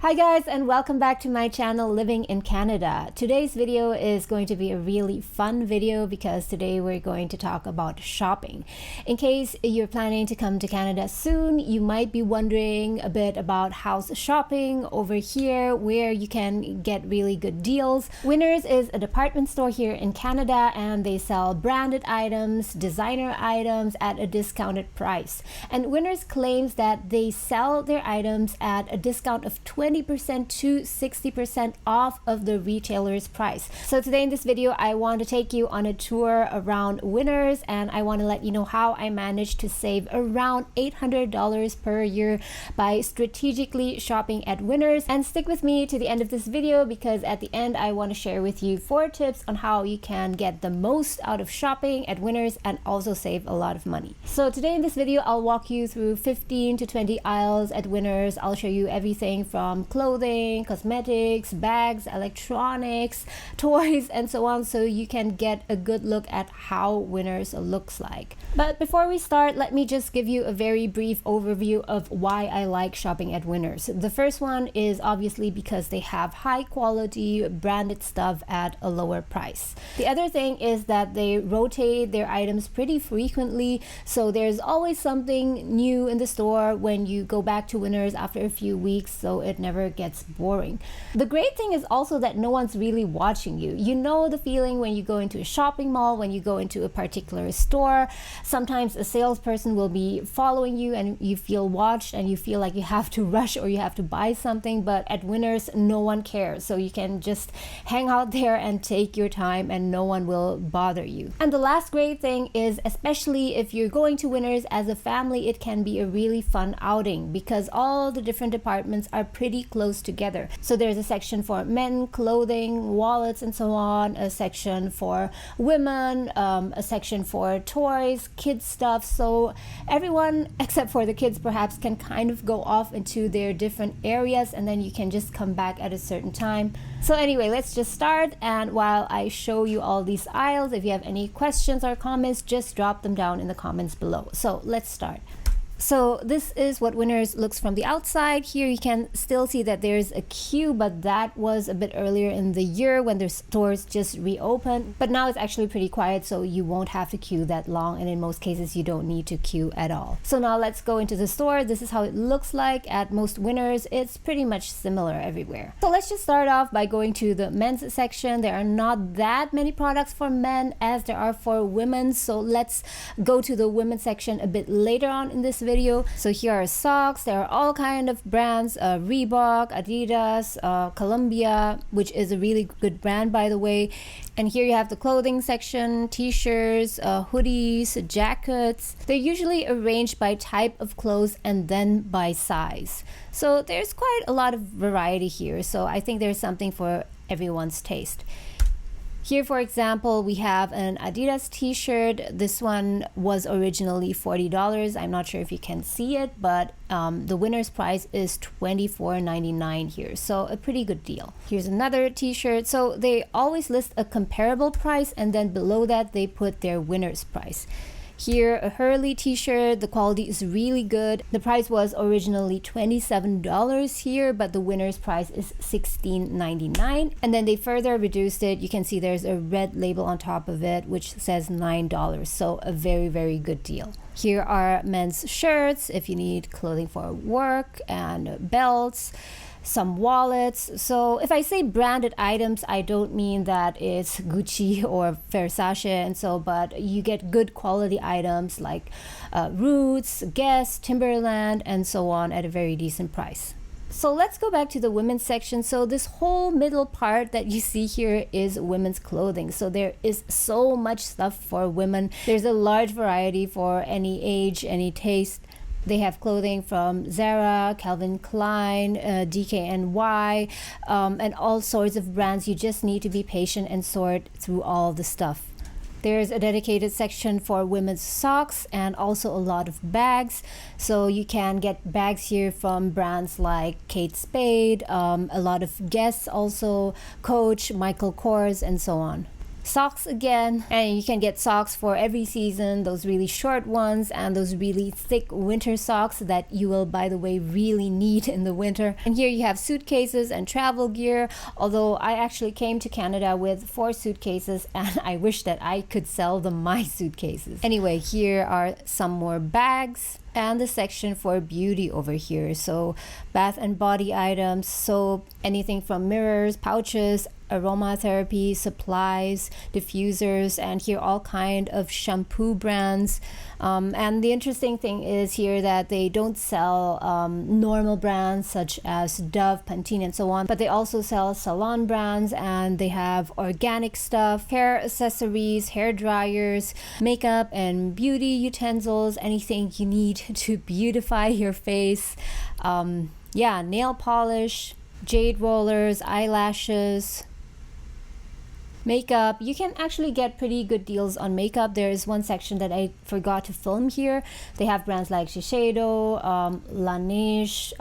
Hi guys, and welcome back to my channel Living in Canada. Today's video is going to be a really fun video because today we're going to talk about shopping. In case you're planning to come to Canada soon, you might be wondering a bit about house shopping over here where you can get really good deals. Winners is a department store here in Canada and they sell branded items, designer items at a discounted price. And Winners claims that they sell their items at a discount of 20% to 60% off of the retailer's price. So today in this video, I want to take you on a tour around Winners and I want to let you know how I managed to save around $800 per year by strategically shopping at Winners. And stick with me to the end of this video because at the end, I want to share with you 4 tips on how you can get the most out of shopping at Winners and also save a lot of money. So today in this video, I'll walk you through 15 to 20 aisles at Winners. I'll show you everything from clothing, cosmetics, bags, electronics, toys, and so on, so you can get a good look at how Winners looks like. But before we start, let me just give you a very brief overview of why I like shopping at Winners. The first one is obviously because they have high quality branded stuff at a lower price. The other thing is that they rotate their items pretty frequently, so there's always something new in the store when you go back to Winners after a few weeks, so it never gets boring. The great thing is also that no one's really watching you. You know the feeling when you go into a shopping mall, when you go into a particular store, sometimes a salesperson will be following you and you feel watched and you feel like you have to rush or you have to buy something, but at Winners no one cares, so you can just hang out there and take your time and no one will bother you. And the last great thing is, especially if you're going to Winners as a family, it can be a really fun outing because all the different departments are pretty close together. So there's a section for men, clothing, wallets, and so on, a section for women, a section for toys, kids stuff. So everyone except for the kids perhaps can kind of go off into their different areas and then you can just come back at a certain time. So anyway, let's just start, and while I show you all these aisles, if you have any questions or comments, just drop them down in the comments below. So let's start. So this is what Winners looks from the outside. Here you can still see that there's a queue, but that was a bit earlier in the year when the stores just reopened. But now it's actually pretty quiet, so you won't have to queue that long, and in most cases you don't need to queue at all. So now let's go into the store. This is how it looks like at most Winners. It's pretty much similar everywhere. So let's just start off by going to the men's section. There are not that many products for men as there are for women, so let's go to the women's section a bit later on in this video. So here are socks. There are all kind of brands, Reebok, Adidas, Columbia, which is a really good brand by the way. And here you have the clothing section, t-shirts, hoodies, jackets. They're usually arranged by type of clothes and then by size. So there's quite a lot of variety here. So I think there's something for everyone's taste. Here, for example, we have an Adidas t-shirt. This one was originally $40. I'm not sure if you can see it, but the Winners price is $24.99 here. So a pretty good deal. Here's another t-shirt. So they always list a comparable price and then below that they put their Winners price. Here, a Hurley t-shirt. The quality is really good. The price was originally $27 here, but the Winners price is $16.99. And then they further reduced it. You can see there's a red label on top of it, which says $9. So a very, very good deal. Here are men's shirts if you need clothing for work, and belts, some wallets. So if I say branded items, I don't mean that it's Gucci or Versace and so, but you get good quality items like Roots, Guess, Timberland, and so on at a very decent price. So let's go back to the women's section. So this whole middle part that you see here is women's clothing. So there is so much stuff for women. There's a large variety for any age, any taste. They have clothing from Zara, Calvin Klein, DKNY, and all sorts of brands. You just need to be patient and sort through all the stuff. There's a dedicated section for women's socks and also a lot of bags. So you can get bags here from brands like Kate Spade, a lot of Guess also, Coach, Michael Kors, and so on. Socks again, and you can get socks for every season, those really short ones and those really thick winter socks that you will, by the way, really need in the winter. And here you have suitcases and travel gear, although I actually came to Canada with 4 suitcases and I wish that I could sell them my suitcases. Anyway, here are some more bags and the section for beauty over here. So bath and body items, soap, anything from mirrors, pouches, aromatherapy supplies, diffusers, and here all kind of shampoo brands. And the interesting thing is here that they don't sell normal brands such as Dove, Pantene, and so on, but they also sell salon brands, and they have organic stuff, hair accessories, hair dryers, makeup and beauty utensils, anything you need to beautify your face. Yeah, nail polish, jade rollers, eyelashes, makeup. You can actually get pretty good deals on makeup. There is one section that I forgot to film here. They have brands like Shiseido, Laneige,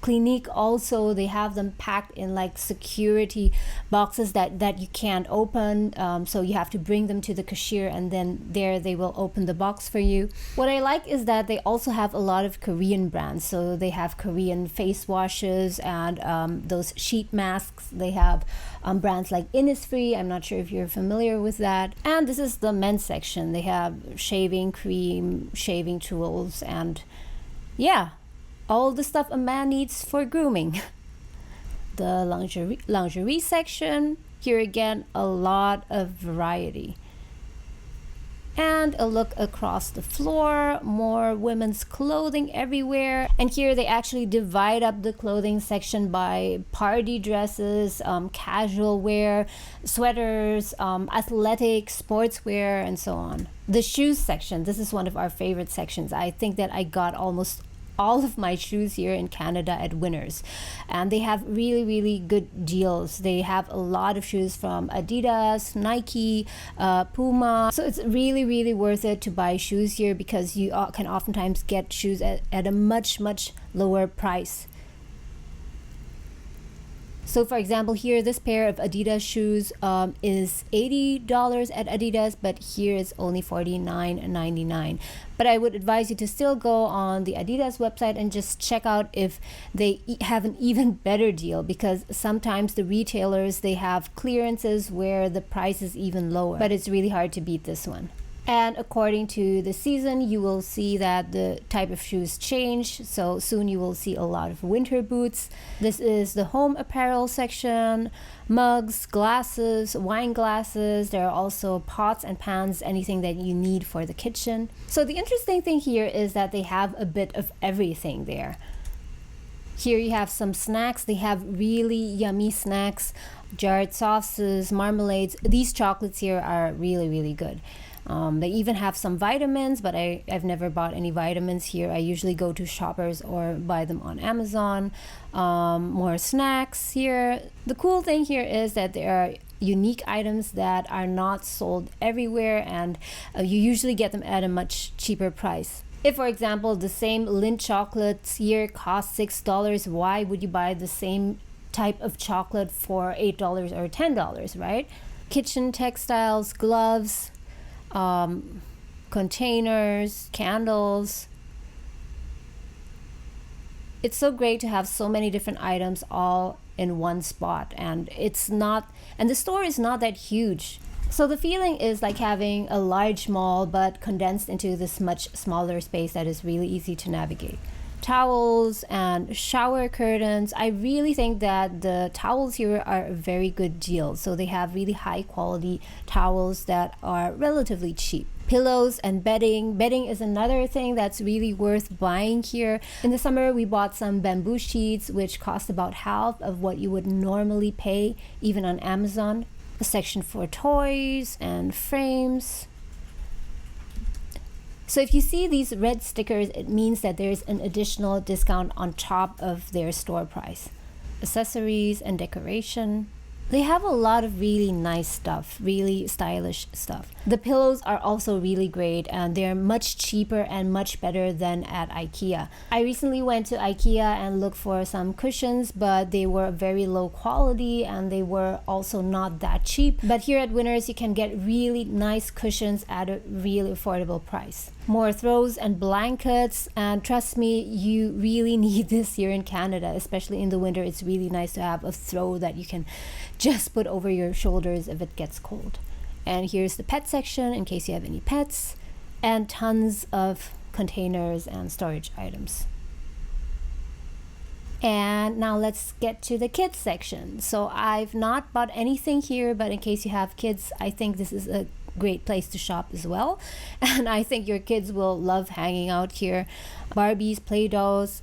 Clinique. Also, they have them packed in like security boxes that you can't open, so you have to bring them to the cashier, and then there they will open the box for you. What I like is that they also have a lot of Korean brands. So they have Korean face washes and those sheet masks. They have brands like Innisfree. I'm not sure if you're familiar with that. And this is the men's section. They have shaving cream, shaving tools, and yeah, all the stuff a man needs for grooming. The lingerie section, here again, a lot of variety. And a look across the floor, more women's clothing everywhere. And here they actually divide up the clothing section by party dresses, casual wear, sweaters, athletic, sportswear, and so on. The shoes section, this is one of our favorite sections. I think that I got almost all of my shoes here in Canada at Winners, and they have really good deals. They have a lot of shoes from Adidas, Nike, Puma, so it's really worth it to buy shoes here because you can oftentimes get shoes at a much lower price. So for example, here this pair of Adidas shoes is $80 at Adidas, but here it's only $49.99. But I would advise you to still go on the Adidas website and just check out if they have an even better deal, because sometimes the retailers, they have clearances where the price is even lower, but it's really hard to beat this one. And according to the season, you will see that the type of shoes change. So soon you will see a lot of winter boots. This is the home apparel section, mugs, glasses, wine glasses. There are also pots and pans, anything that you need for the kitchen. So the interesting thing here is that they have a bit of everything there. Here you have some snacks. They have really yummy snacks, jarred sauces, marmalades. These chocolates here are really good. They even have some vitamins, but I've never bought any vitamins here. I usually go to Shoppers or buy them on Amazon. More snacks here. The cool thing here is that there are unique items that are not sold everywhere, and you usually get them at a much cheaper price. If, for example, the same Lindt chocolates here cost $6, why would you buy the same type of chocolate for $8 or $10, right? Kitchen textiles, gloves, containers, candles. It's so great to have so many different items all in one spot, and the store is not that huge. So the feeling is like having a large mall but condensed into this much smaller space that is really easy to navigate. Towels and shower curtains. I really think that the towels here are a very good deal. So they have really high quality towels that are relatively cheap. Pillows and bedding. Bedding is another thing that's really worth buying here. In the summer, we bought some bamboo sheets, which cost about half of what you would normally pay, even on Amazon. A section for toys and frames. So if you see these red stickers, it means that there's an additional discount on top of their store price. Accessories and decoration. They have a lot of really nice stuff, really stylish stuff. The pillows are also really great, and they're much cheaper and much better than at IKEA. I recently went to IKEA and looked for some cushions, but they were very low quality and they were also not that cheap. But here at Winners, you can get really nice cushions at a really affordable price. More throws and blankets, and trust me, you really need this here in Canada, especially in the winter. It's really nice to have a throw that you can just put over your shoulders if it gets cold. And here's the pet section in case you have any pets, and tons of containers and storage items. And now let's get to the kids section. So I've not bought anything here, but in case you have kids, I think this is a great place to shop as well. And I think your kids will love hanging out here. Barbies, Play-Dohs.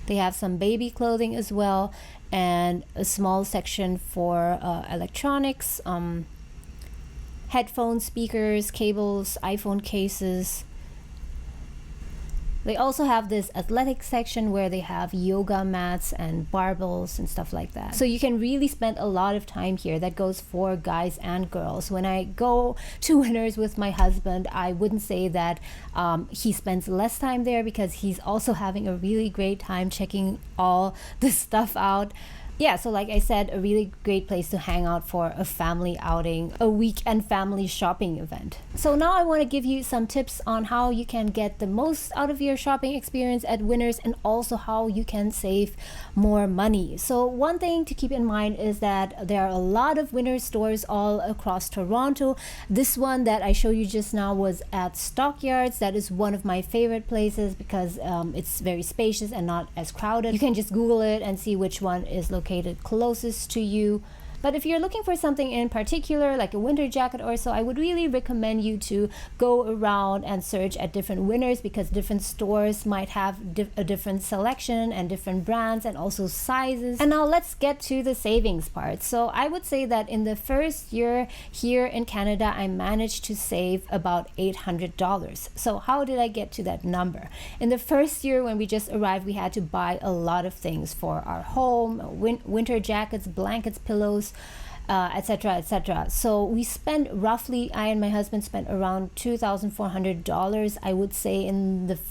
They have some baby clothing as well, and a small section for electronics, headphones, speakers, cables, iPhone cases. They also have this athletic section where they have yoga mats and barbells and stuff like that. So you can really spend a lot of time here. That goes for guys and girls. When I go to Winners with my husband, I wouldn't say that he spends less time there, because he's also having a really great time checking all the stuff out. Yeah, so like I said, a really great place to hang out for a family outing, a weekend family shopping event. So now I want to give you some tips on how you can get the most out of your shopping experience at Winners, and also how you can save more money. So one thing to keep in mind is that there are a lot of Winners stores all across Toronto. This one that I showed you just now was at Stockyards. That is one of my favorite places because it's very spacious and not as crowded. You can just Google it and see which one is located closest to you. But if you're looking for something in particular, like a winter jacket or so, I would really recommend you to go around and search at different Winners, because different stores might have a different selection and different brands and also sizes. And now let's get to the savings part. So I would say that in the first year here in Canada, I managed to save about $800. So how did I get to that number? In the first year when we just arrived, we had to buy a lot of things for our home, winter jackets, blankets, pillows, etc., etc. So we spent roughly, I and my husband spent around $2,400, I would say,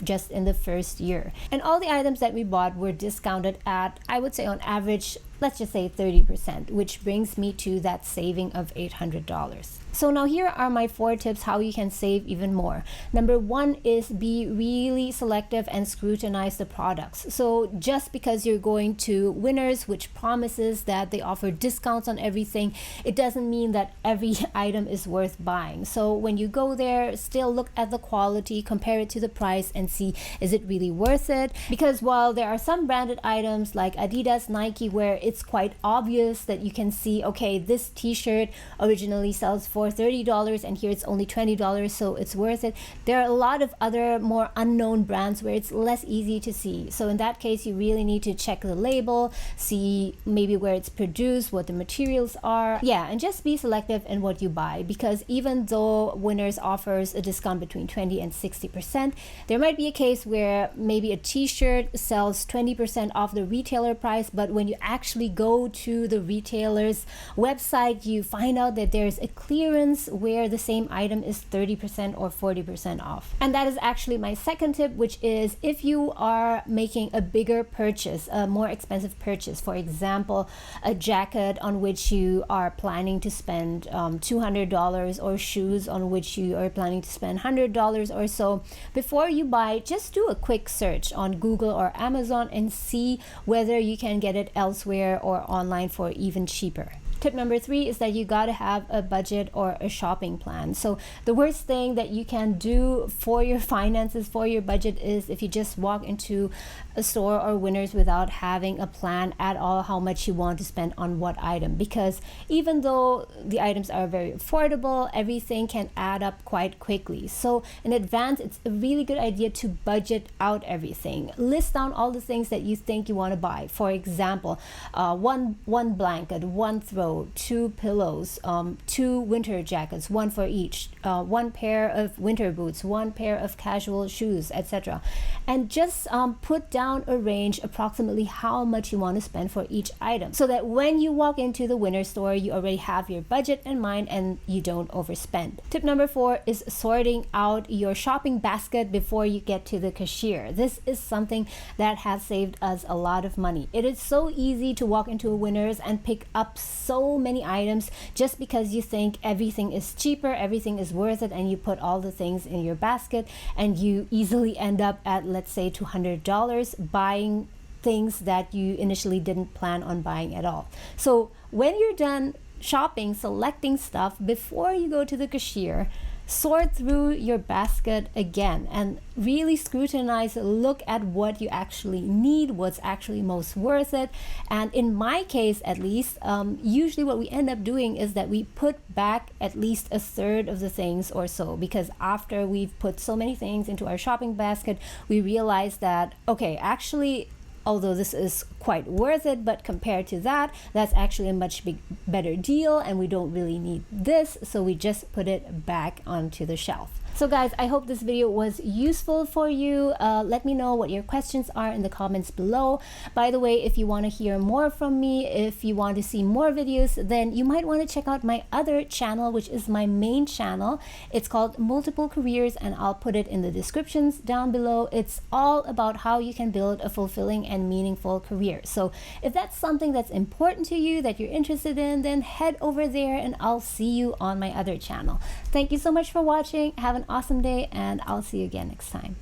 just in the first year. And all the items that we bought were discounted at, I would say on average, let's just say 30%, which brings me to that saving of $800. So now here are my 4 tips how you can save even more. Number 1 is be really selective and scrutinize the products. So just because you're going to Winners, which promises that they offer discounts on everything, it doesn't mean that every item is worth buying. So when you go there, still look at the quality, compare it to the price, and see, is it really worth it? Because while there are some branded items like Adidas, Nike, where it's quite obvious that you can see, okay, this t-shirt originally sells for $30 and here it's only $20, so it's worth it. There are a lot of other more unknown brands where it's less easy to see. So in that case, you really need to check the label, see maybe where it's produced, what the materials are. Yeah, and just be selective in what you buy, because even though Winners offers a discount between 20 and 60%, there might be a case where maybe a t-shirt sells 20% off the retailer price, but when you actually go to the retailer's website, you find out that there's a clearance where the same item is 30% or 40% off. And that is actually my second tip, which is if you are making a bigger purchase, a more expensive purchase, for example, a jacket on which you are planning to spend $200, or shoes on which you are planning to spend $100 or so, before you buy, just do a quick search on Google or Amazon and see whether you can get it elsewhere or online for even cheaper. Tip number 3 is that you got to have a budget or a shopping plan. So the worst thing that you can do for your finances, for your budget, is if you just walk into a store or Winners without having a plan at all how much you want to spend on what item. Because even though the items are very affordable, everything can add up quite quickly. So in advance, it's a really good idea to budget out everything. List down all the things that you think you want to buy. For example, one blanket, one throw, throw 2 pillows, 2 winter jackets, one for each, 1 pair of winter boots, 1 pair of casual shoes, etc. And just put down a range approximately how much you want to spend for each item, so that when you walk into the winter store, you already have your budget in mind and you don't overspend. Tip number 4 is sorting out your shopping basket before you get to the cashier. This is something that has saved us a lot of money. It is so easy to walk into a Winners and pick up so many items just because you think everything is cheaper, everything is worth it, and you put all the things in your basket and you easily end up at, let's say, $200 buying things that you initially didn't plan on buying at all. So when you're done shopping, selecting stuff, before you go to the cashier, sort through your basket again and really scrutinize, look at what you actually need, what's actually most worth it. And in my case, at least, usually what we end up doing is that we put back at least a third of the things or so, because after we've put so many things into our shopping basket, we realize that, okay, actually, although this is quite worth it, but compared to that, that's actually a much better deal and we don't really need this, so we just put it back onto the shelf. So guys, I hope this video was useful for you. Let me know what your questions are in the comments below. By the way, if you want to hear more from me, if you want to see more videos, then you might want to check out my other channel, which is my main channel. It's called Multiple Careers, and I'll put it in the descriptions down below. It's all about how you can build a fulfilling and meaningful career. So if that's something that's important to you, that you're interested in, then head over there and I'll see you on my other channel. Thank you so much for watching. Have an awesome day, and I'll see you again next time.